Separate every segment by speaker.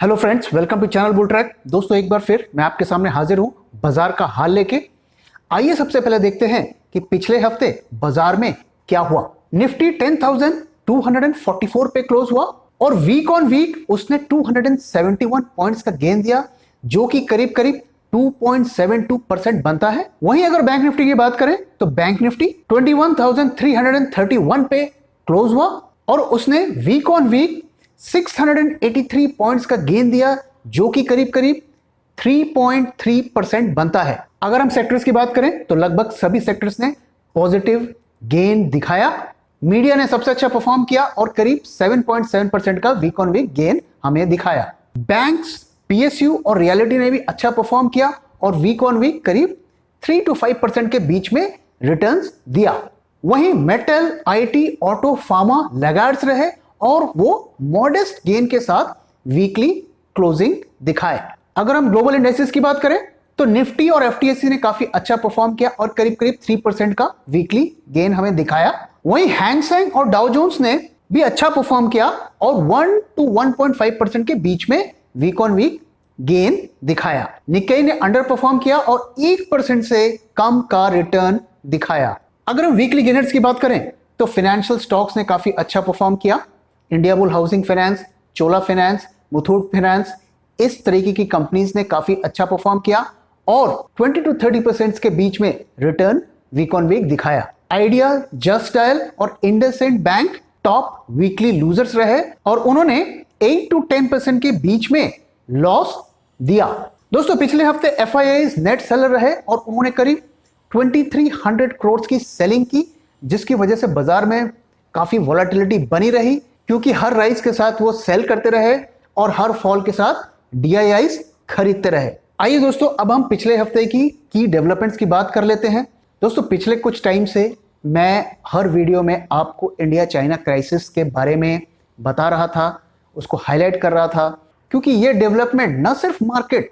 Speaker 1: Hello friends, welcome to channel bull track. दोस्तों, एक बार फिर मैं आपके सामने हाजिर हूं बाजार का हाल लेके। आइए सबसे पहले देखते हैं कि पिछले हफ्ते बाजार में क्या हुआ। निफ्टी 10,244 पे क्लोज हुआ और वीक ऑन वीक उसने 271 पॉइंट्स का गेन दिया, जो कि करीब करीब 2.72% बनता है। वहीं अगर बैंक निफ्टी की बात करें तो बैंक निफ्टी 21,331 पे क्लोज हुआ और उसने वीक ऑन वीक 683 पॉइंट्स का गेन दिया, जो कि करीब करीब 3.3% बनता है। अगर हम सेक्टर्स की बात करें तो लगभग सभी सेक्टर्स ने पॉजिटिव गेन दिखाया। मीडिया ने सबसे अच्छा परफॉर्म किया और करीब 7.7% का वीक ऑन वीक गेन हमें दिखाया। बैंक्स, पीएसयू और रियलिटी ने भी अच्छा परफॉर्म किया और वीक ऑन वीक करीब 3 to 5% के बीच में रिटर्न्स दिया। वहीं मेटल, आईटी, ऑटो, फार्मा लैगार्ड्स रहे और वो मॉडेस्ट गेन के साथ वीकली क्लोजिंग दिखाए। अगर हम ग्लोबल इंडेक्सेस की बात करें तो निफ्टी और एफटीएससी ने काफी अच्छा परफॉर्म किया और करीब करीब 3% का वीकली गेन हमें दिखाया। वहीं हैंग सेंग और डाउ जोन्स ने भी अच्छा परफॉर्म किया और 1 to 1.5% के बीच में वीक ऑन वीक गेन दिखाया। निक्केई ने अंडर परफॉर्म किया और 1% से कम का रिटर्न दिखाया। अगर हम वीकली गेनर्स की बात करें तो फाइनेंशियल स्टॉक्स ने काफी अच्छा परफॉर्म किया। इंडिया बुल हाउसिंग फाइनेंस, चोला फाइनेंस, मुथूट फाइनेंस, इस तरीके की कंपनीज ने काफी अच्छा परफॉर्म किया और 20 to 30% के बीच में रिटर्न वीक ऑन वीक दिखाया। आइडिया, जस्ट डायल और IndusInd bank top weekly losers रहे और उन्होंने 8 to 10% के बीच में लॉस दिया। दोस्तों, पिछले हफ्ते एफआईआईज नेट सेलर रहे और उन्होंने करीब 2300 करोड़ की सेलिंग की, जिसकी वजह से बाजार में काफी वॉलेटिलिटी बनी रही, क्योंकि हर राइज के साथ वो सेल करते रहे और हर फॉल के साथ डीआईआईज खरीदते रहे। आइए दोस्तों, अब हम पिछले हफ्ते की डेवलपमेंट्स की बात कर लेते हैं। दोस्तों, पिछले कुछ टाइम से मैं हर वीडियो में आपको इंडिया चाइना क्राइसिस के बारे में बता रहा था, उसको हाईलाइट कर रहा था, क्योंकि ये डेवलपमेंट न सिर्फ मार्केट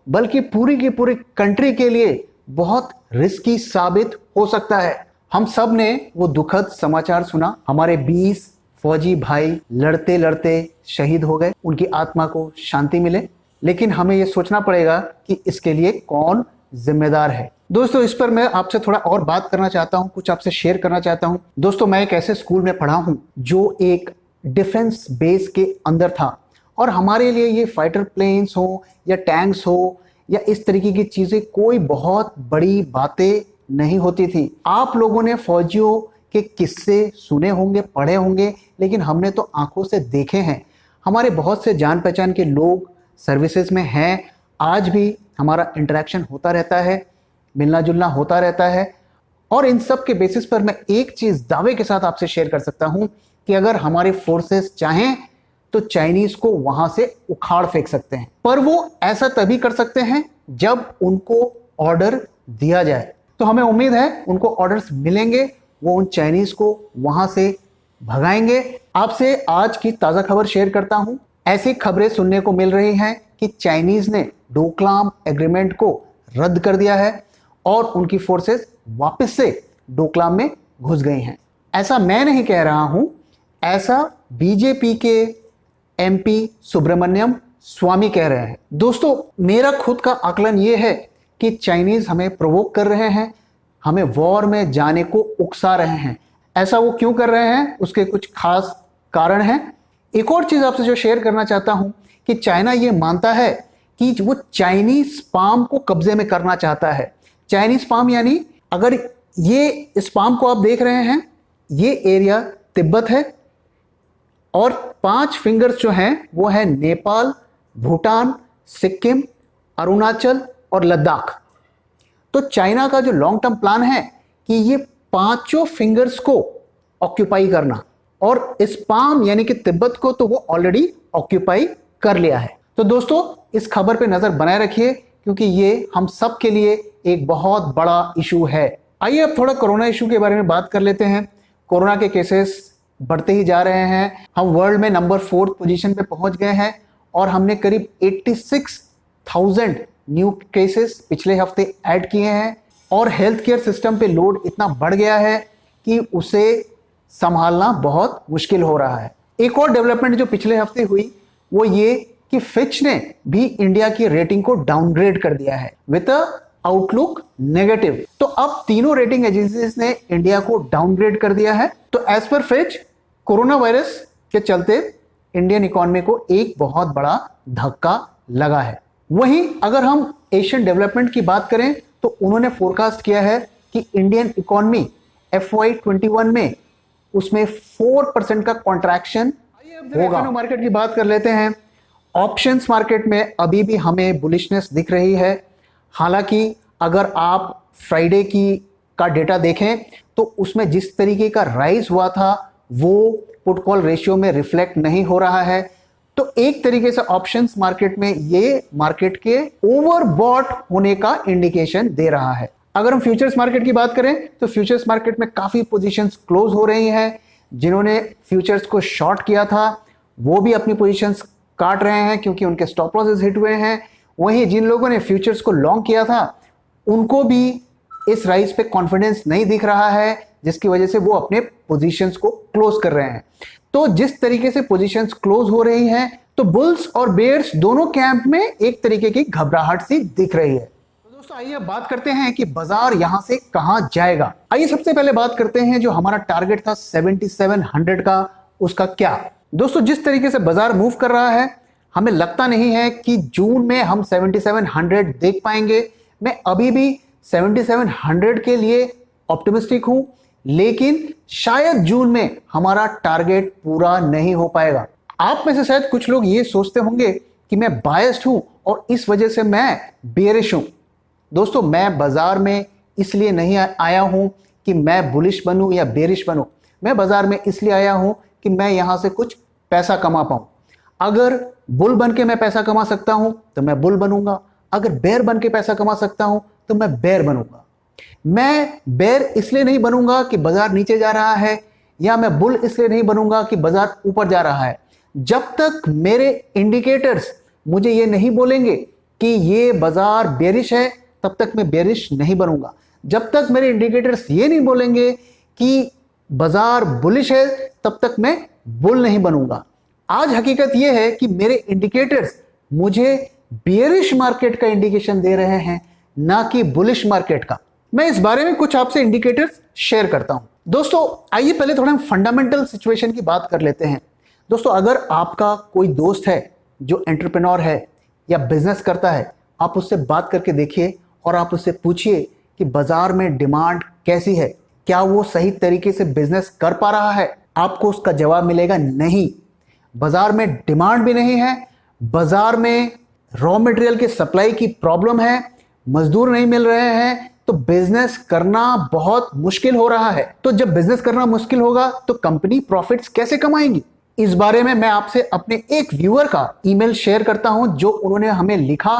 Speaker 1: बल्कि पूरी की पूरी कंट्री के लिए बहुत रिस्की साबित हो सकता है। हम सब ने वो दुखद समाचार सुना, हमारे 20 फौजी भाई लड़ते लड़ते शहीद हो गए, उनकी आत्मा को शांति मिले। लेकिन हमें ये सोचना पड़ेगा कि इसके लिए कौन जिम्मेदार है। दोस्तों, इस पर मैं आपसे थोड़ा और बात करना चाहता हूं, कुछ आपसे शेयर करना चाहता हूं। दोस्तों, मैं एक ऐसे स्कूल में पढ़ा हूं जो एक डिफेंस बेस के अंदर था और हमारे लिए ये फाइटर प्लेन्स हो या टैंक्स हो या इस तरीके की चीजें कोई बहुत बड़ी बातें नहीं होती थी। आप लोगों ने फौजियों के किस्से सुने होंगे, पढ़े होंगे, लेकिन हमने तो आंखों से देखे हैं। हमारे बहुत से जान पहचान के लोग सर्विसेज में हैं, आज भी हमारा इंटरेक्शन होता रहता है, मिलना जुलना होता रहता है। और इन सब के बेसिस पर मैं एक चीज दावे के साथ आपसे शेयर कर सकता हूं कि अगर हमारे फोर्सेस चाहें तो चाइनीज को वहां से उखाड़ फेंक सकते हैं, पर वो ऐसा तभी कर सकते हैं जब उनको ऑर्डर दिया जाए। तो हमें उम्मीद है उनको ऑर्डर्स मिलेंगे, वो उन चाइनीज को वहां से भगाएंगे। आपसे आज की ताजा खबर शेयर करता हूं। ऐसी खबरें सुनने को मिल रही हैं कि चाइनीज ने डोकलाम एग्रीमेंट को रद्द कर दिया है और उनकी फोर्सेस वापस से डोकलाम में घुस गई हैं। ऐसा मैं नहीं कह रहा हूं, ऐसा बीजेपी के एमपी सुब्रमण्यम स्वामी कह रहे हैं। दोस्तों, मेरा खुद का आकलन यह है कि चाइनीज हमें प्रोवोक कर रहे हैं, हमें वॉर में जाने को उकसा रहे हैं। ऐसा वो क्यों कर रहे हैं, उसके कुछ खास कारण हैं। एक और चीज आपसे जो शेयर करना चाहता हूं कि चाइना ये मानता है कि वो चाइनीज पाम को कब्जे में करना चाहता है। चाइनीज पाम यानी, अगर ये इस पाम को आप देख रहे हैं, ये एरिया तिब्बत है और 5 फिंगर्स जो हैं वो है नेपाल, भूटान, सिक्किम, अरुणाचल और लद्दाख। तो चाइना का जो लॉन्ग टर्म प्लान है कि ये 5 फिंगर्स को ऑक्यूपाई करना, और इस पाम यानी कि तिब्बत को तो वो ऑलरेडी ऑक्यूपाई कर लिया है। तो दोस्तों, इस खबर पे नजर बनाए रखिए, क्योंकि ये हम सब के लिए एक बहुत बड़ा इशू है। आइए अब थोड़ा कोरोना इशू के बारे में बात कर लेते हैं। कोरोना के केसेस बढ़ते ही जा रहे हैं। हम वर्ल्ड में नंबर 4 पोजीशन पे पहुंच गए हैं और हमने करीब 86,000 न्यू केसेस पिछले हफ्ते ऐड किए हैं और हेल्थ केयर सिस्टम पे लोड इतना बढ़ गया है कि उसे संभालना बहुत मुश्किल हो रहा है। एक और डेवलपमेंट जो पिछले हफ्ते हुई वो ये कि फिच ने भी इंडिया की रेटिंग को डाउनग्रेड कर दिया है विद आउटलुक नेगेटिव। तो अब तीनों रेटिंग एजेंसीज ने इंडिया को डाउनग्रेड कर दिया है। तो as per Fitch, corona virus के चलते इंडियन इकोनॉमी को एक बहुत बड़ा धक्का लगा है। वहीं अगर हम एशियन डेवलपमेंट की बात करें तो उन्होंने फोरकास्ट किया है कि इंडियन इकोनॉमी FY21 में उसमें 4% का कॉन्ट्रैक्शन होगा। मार्केट की बात कर लेते हैं। ऑप्शंस मार्केट में अभी भी हमें बुलिशनेस दिख रही है। हालांकि अगर आप फ्राइडे का डेटा देखें तो उसमें जिस तरीके का राइज हुआ था वो पुट कॉल रेशियो में रिफ्लेक्ट नहीं हो रहा है। तो एक तरीके से ऑप्शंस मार्केट में ये मार्केट के ओवरबॉट होने का इंडिकेशन दे रहा है। अगर हम फ्यूचर्स मार्केट की बात करें तो फ्यूचर्स मार्केट में काफी पोजीशंस क्लोज हो रही हैं। जिन्होंने फ्यूचर्स को शॉर्ट किया था वो भी अपनी पोजीशंस काट रहे हैं क्योंकि उनके स्टॉप लॉसेस हिट हुए हैं। वहीं जिन लोगों ने फ्यूचर्स को लॉन्ग किया था उनको भी इस राइज पे कॉन्फिडेंस नहीं दिख रहा है, जिसकी वजह से वो अपने पोजीशंस को क्लोज कर रहे हैं। तो जिस तरीके से पोजीशंस क्लोज हो रही हैं तो बुल्स और बेयर्स दोनों कैंप में एक तरीके की घबराहट सी दिख रही है। तो दोस्तों आइए बात करते हैं कि बाजार यहां से कहां जाएगा। आइए सबसे पहले बात करते हैं जो हमारा टारगेट था 7700 का, उसका क्या। दोस्तों जिस तरीके से बाजार मूव कर रहा है हमें लगता नहीं है कि जून में हम 7700 देख पाएंगे। मैं अभी भी 7700 के लिए ऑप्टिमिस्टिक हूं, लेकिन शायद जून में हमारा टारगेट पूरा नहीं हो पाएगा। आप में से शायद कुछ लोग ये सोचते होंगे कि मैं बायस्ड हूं और इस वजह से मैं बेरिश हूं। दोस्तों मैं बाजार में इसलिए नहीं आया हूं कि मैं बुलिश बनूं या बेरिश बनूं। मैं बाजार में इसलिए आया हूं कि मैं यहां से कुछ पैसा कमा पाऊं। अगर बुल बन के मैं पैसा कमा सकता हूं तो मैं बुल बनूंगा, अगर बेयर बन के पैसा कमा सकता हूं तो मैं बेयर बनूंगा। मैं बेयर इसलिए नहीं बनूंगा कि बाजार नीचे जा रहा है, या मैं बुल इसलिए नहीं बनूंगा कि बाजार ऊपर जा रहा है। जब तक मेरे इंडिकेटर्स मुझे ये नहीं बोलेंगे कि ये बाजार बेरिश है तब तक मैं बेरिश नहीं बनूंगा। जब तक मेरे इंडिकेटर्स ये नहीं बोलेंगे कि बाजार बुलिश है तब तक मैं बुल नहीं बनूंगा। आज हकीकत यह है कि मेरे इंडिकेटर्स मुझे बेरिश मार्केट का इंडिकेशन दे रहे हैं, ना कि बुलिश मार्केट का। मैं इस बारे में कुछ आपसे इंडिकेटर्स शेयर करता हूं। दोस्तों आइए पहले थोड़ा हम फंडामेंटल सिचुएशन की बात कर लेते हैं। दोस्तों अगर आपका कोई दोस्त है जो एंटरप्रेन्योर है या बिजनेस करता है, आप उससे बात करके देखिए और आप उससे पूछिए कि बाजार में डिमांड कैसी है, क्या वो सही तरीके से बिजनेस कर पा रहा है। आपको उसका जवाब मिलेगा नहीं। बाजार में डिमांड भी नहीं है, बाजार में रॉ मटेरियल की सप्लाई की प्रॉब्लम है, मजदूर नहीं मिल रहे हैं, तो बिजनेस करना बहुत मुश्किल हो रहा है। तो जब बिजनेस करना मुश्किल होगा तो कंपनी प्रॉफिट्स कैसे कमाएंगी। इस बारे में मैं आपसे अपने एक व्यूअर का ईमेल शेयर करता हूं जो उन्होंने हमें लिखा।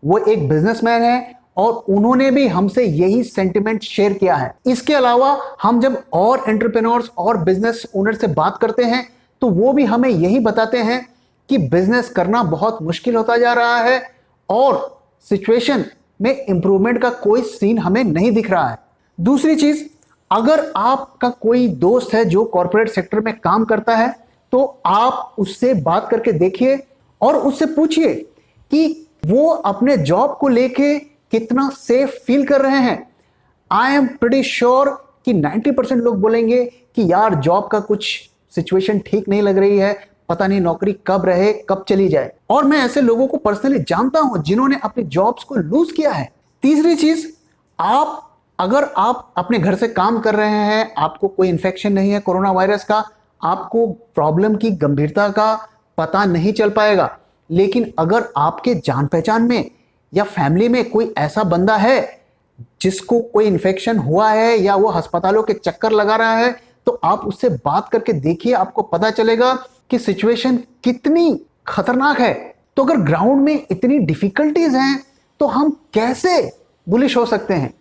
Speaker 1: वो एक बिजनेसमैन है और उन्होंने भी हमसे यही सेंटिमेंट शेयर किया है। इसके अलावा हम जब और एंटरप्रेन्योर्स और बिजनेस ओनर से बात करते हैं तो वो भी हमें यही बताते हैं कि बिजनेस करना बहुत मुश्किल होता जा रहा है और सिचुएशन में इंप्रूवमेंट का कोई सीन हमें नहीं दिख रहा है। दूसरी चीज, अगर आपका कोई दोस्त है जो कॉर्पोरेट सेक्टर में काम करता है तो आप उससे बात करके देखिए और उससे पूछिए कि वो अपने जॉब को लेके कितना सेफ फील कर रहे हैं। आई एम प्रीटी श्योर कि 90% लोग बोलेंगे कि यार जॉब का कुछ सिचुएशन ठीक नहीं लग रही है, पता नहीं नौकरी कब रहे कब चली जाए। और मैं ऐसे लोगों को पर्सनली जानता हूं जिन्होंने अपनी जॉब्स को लूज किया है। तीसरी चीज, अगर आप अपने घर से काम कर रहे हैं, आपको कोई इन्फेक्शन नहीं है कोरोना वायरस का, आपको प्रॉब्लम की गंभीरता का पता नहीं चल पाएगा। लेकिन अगर आपके जान पहचान में या फैमिली में कोई ऐसा बंदा है जिसको कोई इन्फेक्शन हुआ है या वो अस्पतालों के चक्कर लगा रहा है, तो आप उससे बात करके देखिए, आपको पता चलेगा कि सिचुएशन कितनी खतरनाक है। तो अगर ग्राउंड में इतनी डिफिकल्टीज हैं तो हम कैसे बुलिश हो सकते हैं।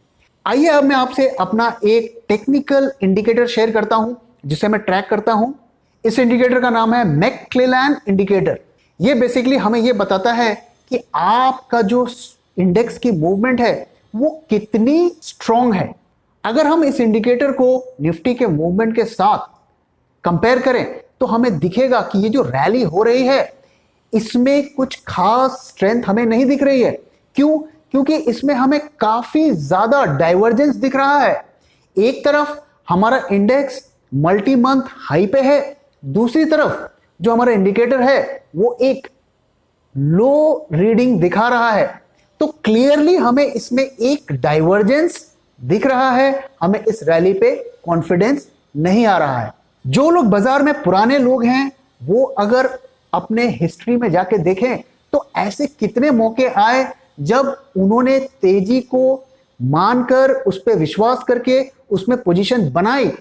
Speaker 1: आइए अब मैं आपसे अपना एक टेक्निकल इंडिकेटर शेयर करता हूं जिसे मैं ट्रैक करता हूं। इस इंडिकेटर का नाम है मैक्क्लेलैन इंडिकेटर। ये बेसिकली हमें ये बताता है कि आपका जो इंडेक्स की मूवमेंट है वो कितनी स्ट्रांग है। अगर हम इस इंडिकेटर को निफ्टी के मूवमेंट के साथ कंपेयर करें तो हमें दिखेगा कि ये जो रैली हो रही है इसमें कुछ खास स्ट्रेंथ हमें नहीं दिख रही है। क्यों? क्योंकि इसमें हमें काफी ज्यादा डाइवर्जेंस दिख रहा है। एक तरफ हमारा इंडेक्स मल्टी मंथ हाई पे है, दूसरी तरफ जो हमारा इंडिकेटर है वो एक लो रीडिंग दिखा रहा है। तो क्लियरली हमें इसमें एक डाइवर्जेंस दिख रहा है, हमें इस रैली पे कॉन्फिडेंस नहीं आ रहा है। जो लोग बाजार में पुराने लोग हैं वो अगर अपने हिस्ट्री में जाके देखें तो ऐसे कितने मौके आए जब उन्होंने तेजी को मानकर उस पर विश्वास करके उसमें पोजीशन बनाई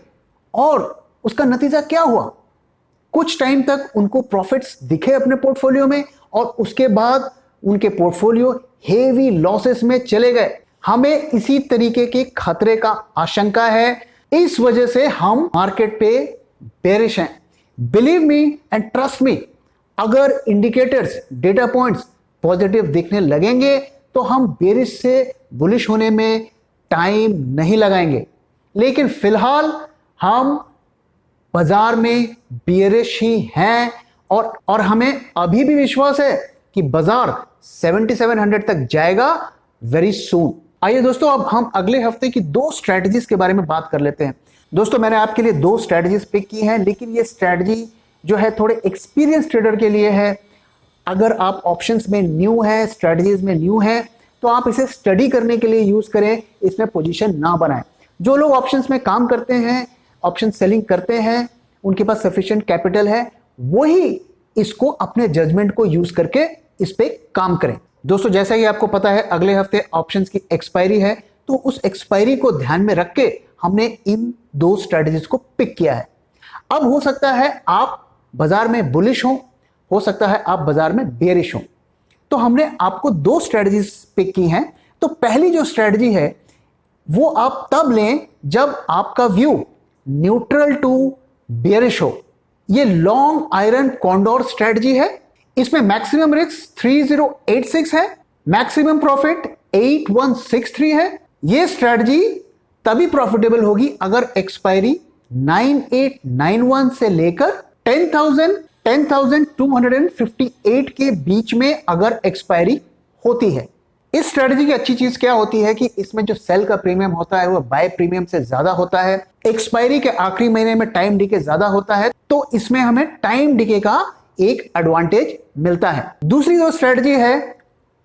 Speaker 1: और उसका नतीजा क्या हुआ? कुछ टाइम तक उनको प्रॉफिट्स दिखे अपने पोर्टफोलियो में और उसके बाद उनके पोर्टफोलियो हेवी लॉसेस में चले गए। हमें इसी तरीके के खतरे का आशंका है, इस वजह से हम मार्केट पे बेरिश हैं। Believe me and trust me, अगर इंडिकेटर्स, डेटा पॉइंट्स पॉजिटिव दिखने लगेंगे तो हम बेरिश से बुलिश होने में टाइम नहीं लगाएंगे। लेकिन फिलहाल हम बाजार में बेरिश ही हैं और हमें अभी भी विश्वास है कि बाजार 7700 तक जाएगा वेरी सून। आइए दोस्तों, अब हम अगले हफ्ते की 2 स्ट्रेटजीज के बारे में बात कर लेते हैं। दोस्तों, मैंने आपके लिए 2 स्ट्रेटजीज पिक की हैं, लेकिन ये स्ट्रेटजी जो है थोड़े एक्सपीरियंस ट्रेडर के लिए है। अगर आप ऑप्शंस में न्यू है, स्ट्रेटजीज में न्यू है, तो आप इसे स्टडी करने के लिए यूज करें, इसमें पोजीशन ना बनाएं। जो लोग ऑप्शंस में काम करते हैं, ऑप्शन सेलिंग करते हैं, उनके पास सफिशिएंट कैपिटल है, वही इसको अपने जजमेंट को यूज करके इस पे काम करें। दोस्तों, जैसा कि आपको पता है अगले हफ्ते ऑप्शंस की एक्सपायरी है, तो उस एक्सपायरी को ध्यान में रख के हमने इन 2 स्ट्रेटजीज को पिक किया है। अब हो सकता है आप बाजार में बुलिश हो सकता है आप बाजार में बेरिश हो, तो हमने आपको 2 स्ट्रेटजीज पिक की हैं। तो पहली जो स्ट्रेटजी है वो आप तब लें जब आपका व्यू न्यूट्रल टू बेरिश हो। ये लॉन्ग आयरन कॉन्डोर स्ट्रेटजी है। इसमें मैक्सिमम रिस्क 3086 है, मैक्सिमम प्रॉफिट 8163 है। ये स्ट्रेटजी तभी प्रॉफिटेबल होगी अगर एक्सपायरी 9891 से लेकर 10,258 के बीच में अगर एक्सपायरी होती है। इस स्ट्रेटजी की अच्छी चीज क्या होती है कि इसमें जो सेल का प्रीमियम होता है वो बाय प्रीमियम से ज्यादा होता है। एक्सपायरी के आखिरी महीने में टाइम डिके ज्यादा होता है, तो इसमें हमें टाइम डिके का एक एडवांटेज मिलता है। दूसरी जो स्ट्रेटजी है,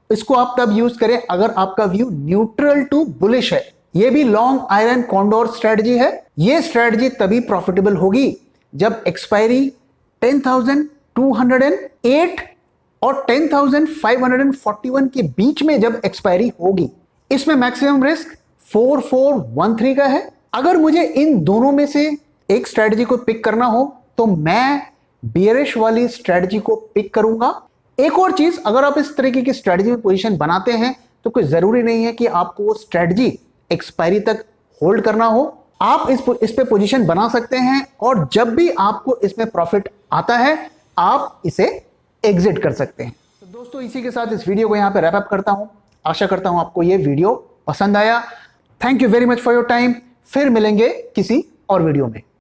Speaker 1: इसको आप तब यूज करें अगर आपका व्यू न्यूट्रल टू बुलिश है। ये भी लॉन्ग आयरन कॉन्डोर स्ट्रेटजी है। ये स्ट्रेटजी तभी प्रॉफिटेबल होगी जब एक्सपायरी 10,208 और 10,541 के बीच में जब एक्सपायरी होगी। इसमें मैक्सिमम रिस्क 4413 का है। अगर मुझे इन दोनों में से एक स्ट्रेटजी को पिक करना हो तो मैं बेयरिश वाली स्ट्रेटजी को पिक करूंगा। एक और चीज, अगर आप इस तरीके की स्ट्रेटजी में पोजीशन बनाते हैं तो कोई जरूरी नहीं है कि आपको वो स्ट्रेटजी एक्सपायरी तक होल्ड करना हो। आप इस पे पोजीशन बना सकते हैं और जब भी आपको इसमें प्रॉफिट आता है आप इसे एग्जिट कर सकते हैं। तो दोस्तों, इसी के साथ इस वीडियो को यहां पे रैप अप करता हूं। आशा करता हूं आपको ये वीडियो पसंद आया। Thank you very much for your time. फिर मिलेंगे किसी और वीडियो में।